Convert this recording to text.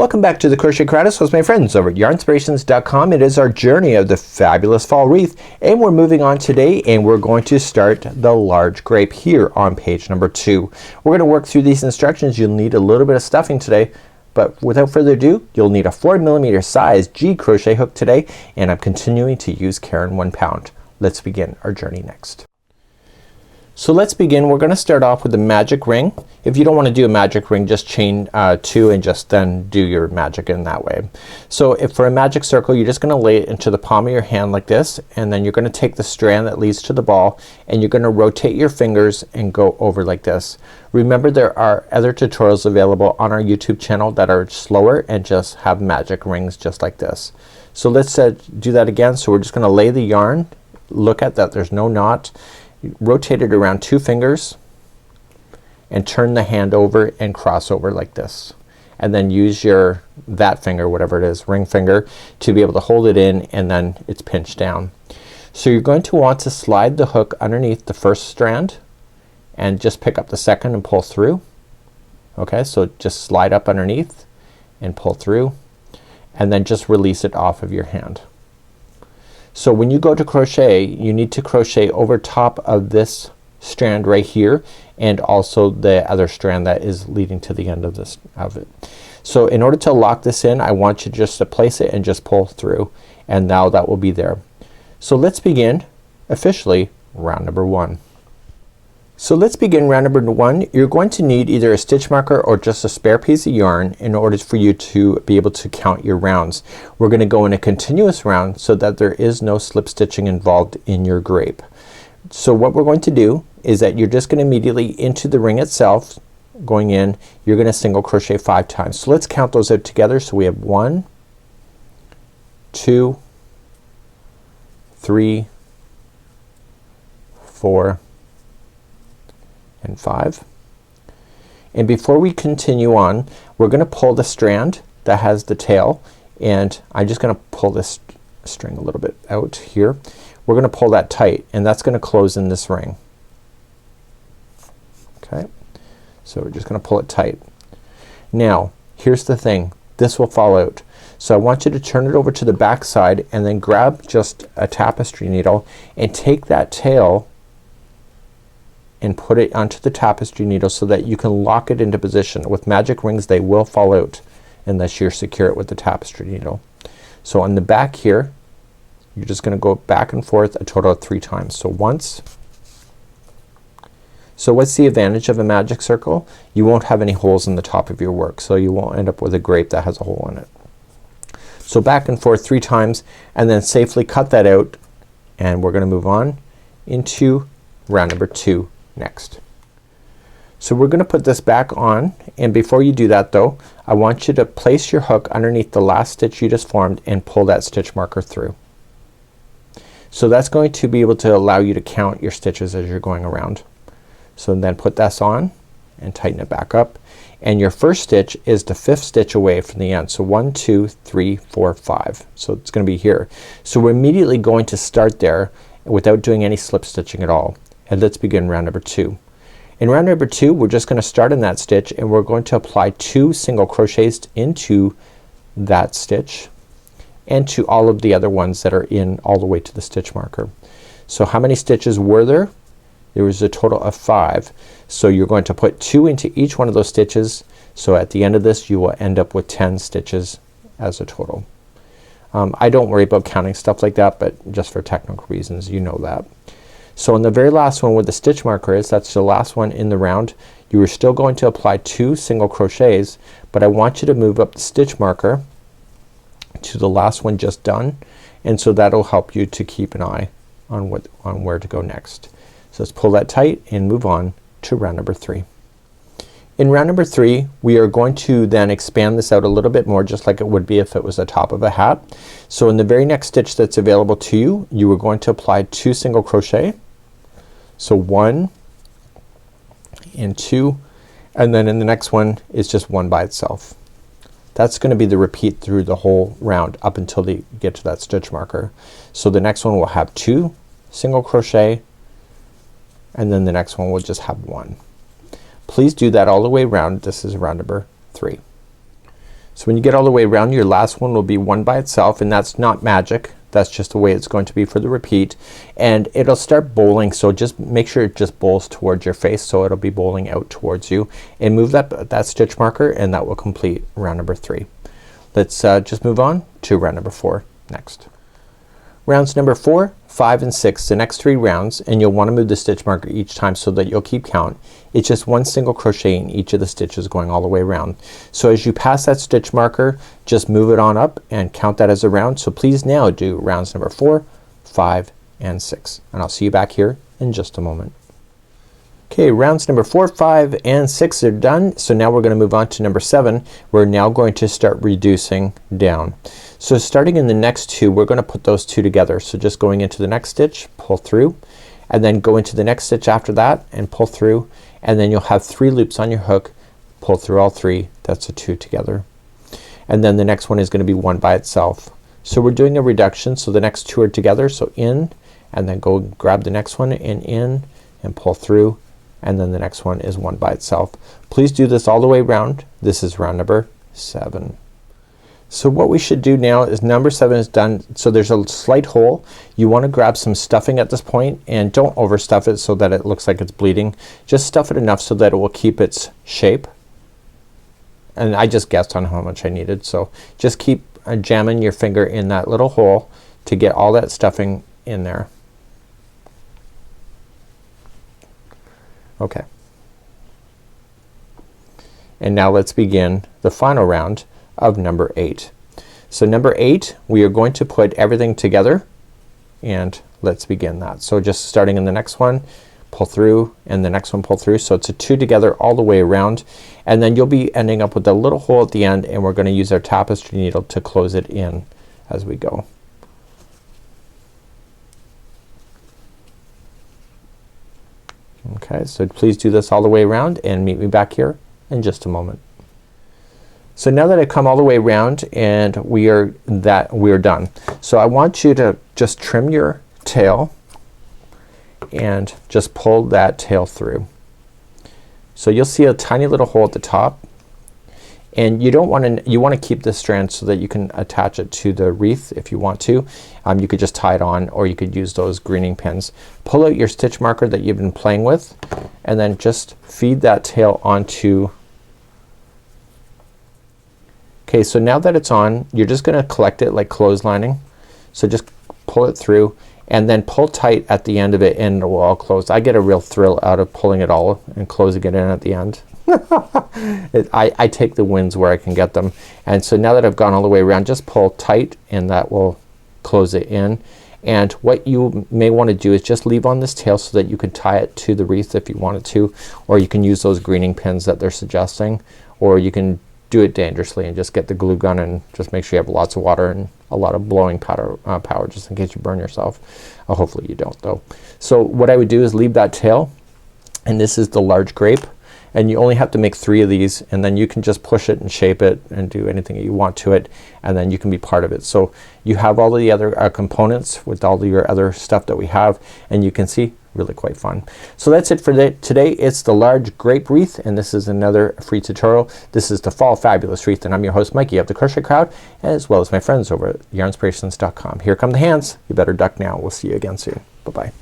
Welcome back to the Crochet Creatives with my friends over at yarnspirations.com. It is our journey of the fabulous fall wreath, and we're moving on today, and we're going to start the large grape here on page number 2. We're gonna work through these instructions. You'll need a little bit of stuffing today, but without further ado, you'll need a 4mm size G crochet hook today, and I'm continuing to use Caron 1 pound. Let's begin our journey next. So let's begin. We're gonna start off with the magic ring. If you don't want to do a magic ring, just chain 2 and just then do your magic in that way. So if for a magic circle, you're just gonna lay it into the palm of your hand like this, and then you're gonna take the strand that leads to the ball and you're gonna rotate your fingers and go over like this. Remember, there are other tutorials available on our YouTube channel that are slower and just have magic rings just like this. So let's do that again. So we're just gonna lay the yarn, look at that there's no knot, rotate it around 2 fingers and turn the hand over and cross over like this, and then use your that finger, whatever it is, ring finger, to be able to hold it in, and then it's pinched down. So you're going to want to slide the hook underneath the first strand and just pick up the second and pull through. Okay, so just slide up underneath and pull through, and then just release it off of your hand. So when you go to crochet, you need to crochet over top of this strand right here, and also the other strand that is leading to the end of this it. So in order to lock this in, I want you just to place it and just pull through, and now that will be there. So let's begin officially round number 1. So let's begin round number 1. You're going to need either a stitch marker or just a spare piece of yarn in order for you to be able to count your rounds. We're gonna go in a continuous round so that there is no slip stitching involved in your grape. So what we're going to do is that you're just gonna immediately into the ring itself, going in, you're gonna single crochet 5 times. So let's count those out together. So we have 1, 2, 3, 4, and 5. And before we continue on, we're gonna pull the strand that has the tail, and I'm just gonna pull this string a little bit out here. We're gonna pull that tight, and that's gonna close in this ring. Okay, so we're just gonna pull it tight. Now here's the thing, this will fall out. So I want you to turn it over to the back side and then grab just a tapestry needle and take that tail and put it onto the tapestry needle so that you can lock it into position. With magic rings, they will fall out unless you're secure it with the tapestry needle. So on the back here, you're just gonna go back and forth a total of 3 times. So once. So what's the advantage of a magic circle? You won't have any holes in the top of your work, so you won't end up with a grape that has a hole in it. So back and forth 3 times, and then safely cut that out, and we're gonna move on into round number 2 next. So we're gonna put this back on, and before you do that though, I want you to place your hook underneath the last stitch you just formed and pull that stitch marker through. So that's going to be able to allow you to count your stitches as you're going around. So then put this on and tighten it back up, and your first stitch is the 5th stitch away from the end. So 1, 2, 3, 4, 5. So it's gonna be here. So we're immediately going to start there without doing any slip stitching at all. And let's begin round number 2. In round number 2, we're just gonna start in that stitch, and we're going to apply 2 single crochets into that stitch and to all of the other ones that are in all the way to the stitch marker. So how many stitches were there? There was a total of 5. So you're going to put 2 into each one of those stitches. So at the end of this, you will end up with 10 stitches as a total. I don't worry about counting stuff like that, but just for technical reasons, you know that. So in the very last one where the stitch marker is, that's the last one in the round, you are still going to apply 2 single crochets, but I want you to move up the stitch marker to the last one just done, and so that'll help you to keep an eye on where to go next. So let's pull that tight and move on to round number 3. In round number 3, we are going to then expand this out a little bit more, just like it would be if it was the top of a hat. So in the very next stitch that's available to you, you are going to apply 2 single crochet. So 1 and 2, and then in the next one is just 1 by itself. That's gonna be the repeat through the whole round up until you get to that stitch marker. So the next one will have 2 single crochet, and then the next one will just have 1. Please do that all the way around. This is round number 3. So when you get all the way around, your last one will be one by itself, and that's not magic. That's just the way it's going to be for the repeat, and it'll start bowling, so just make sure it just bowls towards your face, so it'll be bowling out towards you, and move that stitch marker, and that will complete round number 3. Let's just move on to round number 4 next. Rounds number 4, 5 and 6, the next 3 rounds, and you'll want to move the stitch marker each time so that you'll keep count. It's just one single crochet in each of the stitches going all the way around. So as you pass that stitch marker, just move it on up and count that as a round. So please now do rounds number 4, 5 and 6, and I'll see you back here in just a moment. Okay, rounds number 4, 5 and 6 are done. So now we're going to move on to number 7. We're now going to start reducing down. So starting in the next 2, we're going to put those 2 together. So just going into the next stitch, pull through, and then go into the next stitch after that and pull through, and then you'll have 3 loops on your hook, pull through all 3, that's a 2 together. And then the next one is going to be one by itself. So we're doing a reduction, so the next 2 are together, so in, and then go grab the next one and in and pull through, and then the next one is one by itself. Please do this all the way around. This is round number 7. So what we should do now is number 7 is done. So there's a slight hole. You want to grab some stuffing at this point, and don't overstuff it so that it looks like it's bleeding. Just stuff it enough so that it will keep its shape. And I just guessed on how much I needed, so just keep jamming your finger in that little hole to get all that stuffing in there. Okay. And now let's begin the final round of number 8. So number 8, we are going to put everything together, and let's begin that. So just starting in the next one, pull through, and the next one pull through. So it's a 2 together all the way around, and then you'll be ending up with a little hole at the end, and we're gonna use our tapestry needle to close it in as we go. Okay, so please do this all the way around and meet me back here in just a moment. So now that I've come all the way around and we are done. So I want you to just trim your tail and just pull that tail through. So you'll see a tiny little hole at the top, and you don't want to, you want to keep this strand so that you can attach it to the wreath if you want to. You could just tie it on, or you could use those greening pins. Pull out your stitch marker that you've been playing with, and then just feed that tail onto. Okay, so now that it's on, you're just gonna collect it like clotheslining. So just pull it through and then pull tight at the end of it, and it will all close. I get a real thrill out of pulling it all and closing it in at the end. I take the wins where I can get them. And so now that I've gone all the way around, just pull tight and that will close it in. And what you may want to do is just leave on this tail so that you can tie it to the wreath if you wanted to, or you can use those greening pins that they're suggesting, or you can do it dangerously and just get the glue gun and just make sure you have lots of water and a lot of blowing power just in case you burn yourself. Hopefully you don't though. So what I would do is leave that tail, and this is the large grape, and you only have to make 3 of these, and then you can just push it and shape it and do anything that you want to it, and then you can be part of it. So you have all the other components with all your other stuff that we have, and you can see really quite fun. So that's it for today. It's the large grape wreath, and this is another free tutorial. This is the Fall Fabulous Wreath, and I'm your host Mikey of the Crochet Crowd, as well as my friends over at yarnspirations.com. Here come the hands. You better duck now. We'll see you again soon. Bye bye.